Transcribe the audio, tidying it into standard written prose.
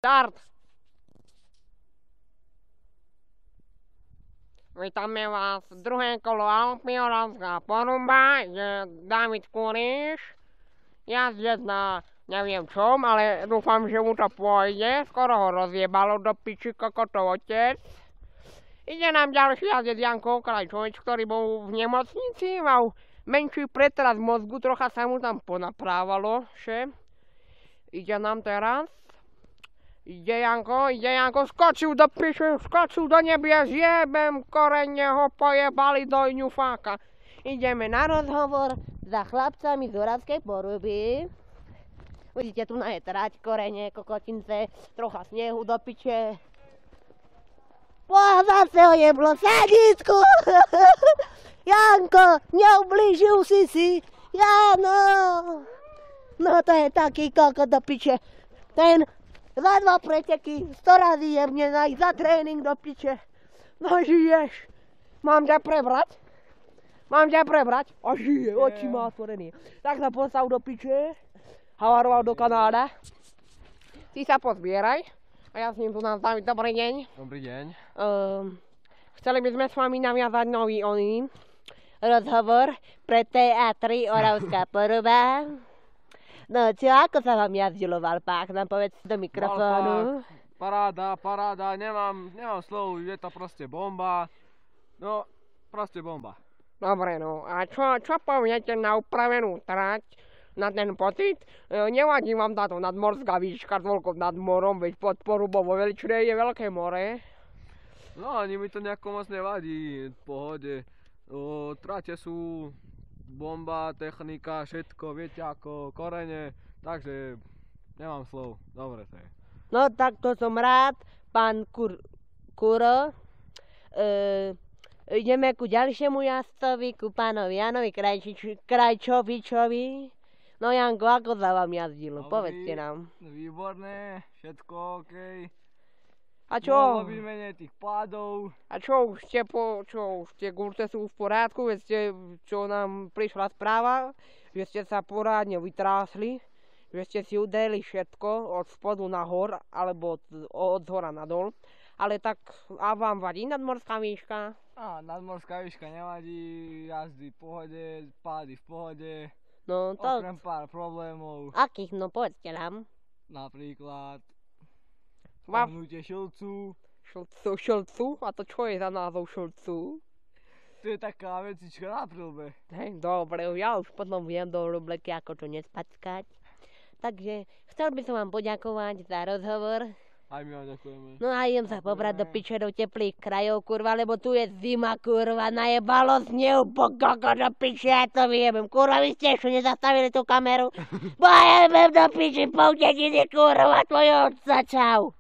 Start! Vítame vás, druhé kolo Alpy, Oravská Porúba, je David Kuríš, jazdec na neviem čom, ale dúfam, že mu to pôjde, skoro ho rozjebalo do piči kokotov otec. Ide nám ďalší jazdec Janko Krajčovič, ktorý bol v nemocnici, mal menší pretras mozgu, trocha sa mu tam ponaprávalo, že? Ide nám teraz. Ide Janko, skočil do piče, skočil do nebia, zjebem korene, ho pojebali do ňufáka. Ideme na rozhovor za chlapcami z Oravskej Poruby. Vidíte, tu je trať, korene, kokotince, trocha snehu do piče. Zase ho jeblo sadítku! Janko, neublížil si, Jano! No to je taký kokot do piče. Ten za 2 preteky 100 razy jebne za tréning do piče. No žiješ. Mám ťa prebrať? A žije, oči má otvorený. Tak sa postav do piče. Havaroval do kanáda. Ty sa pozbieraj. A ja s ním tu nám staviť. Dobrý deň. Dobrý deň. Chceli by sme s vami naviazať nový rozhovor pre TA3 Oravská Poruba. No čo, ako sa vám jazdilo v Alpách? Nám povedz do mikrofónu. Paráda, nemám slov, je to proste bomba. No, proste bomba. Dobre, no a čo poviete na upravenú trať, na ten pocit? Nevadí vám táto nadmorská výška toľko nad morom, veď pod Porubou vo Veličnej je veľké more. No, ani mi to nejako moc nevadí, v pohode. Trate sú bomba, technika, všetko, viete ako, korene, takže nemám slov, dobre to je. No tak to som rád, pán Kuro. Ideme ku ďalšiemu jazdcovi, ku pánovi Janovi Krajčovičovi. No Janko, ako sa vám jazdilo, povedzte nám. Výborné, všetko okej. A čo? Mohlo byť menej tých pádov. A čo už tie gurte sú v poriadku, veď ste, čo nám prišla správa, že ste sa porádne vytrásli, že ste si uderili všetko od spodu nahor, alebo od zhora nadol. Ale tak, a vám vadí nadmorská výška? Nadmorská výška nevadí, jazdy v pohode, pády v pohode. No to... Okrem pár problémov. Akých? No povedzte nám. Napríklad pohnutie šilcu. Šilcu? A to čo je za názov šilcu? To je taká vecička na prilbe. Hej, dobre, ja už potom viem do rubleky, ako to nespackať. Takže chcel by som vám poďakovať za rozhovor. Aj my vám ďakujeme. No a idem sa pobrať do piče do teplých krajov, kurva, lebo tu je zima, kurva, najebalo snehu, pokoko do piče, ja to vyjebem. Kurva, vy ste ešte nezastavili tú kameru? Bo ja jebem do piči, po dedine, kurva, tvojho otca, čau.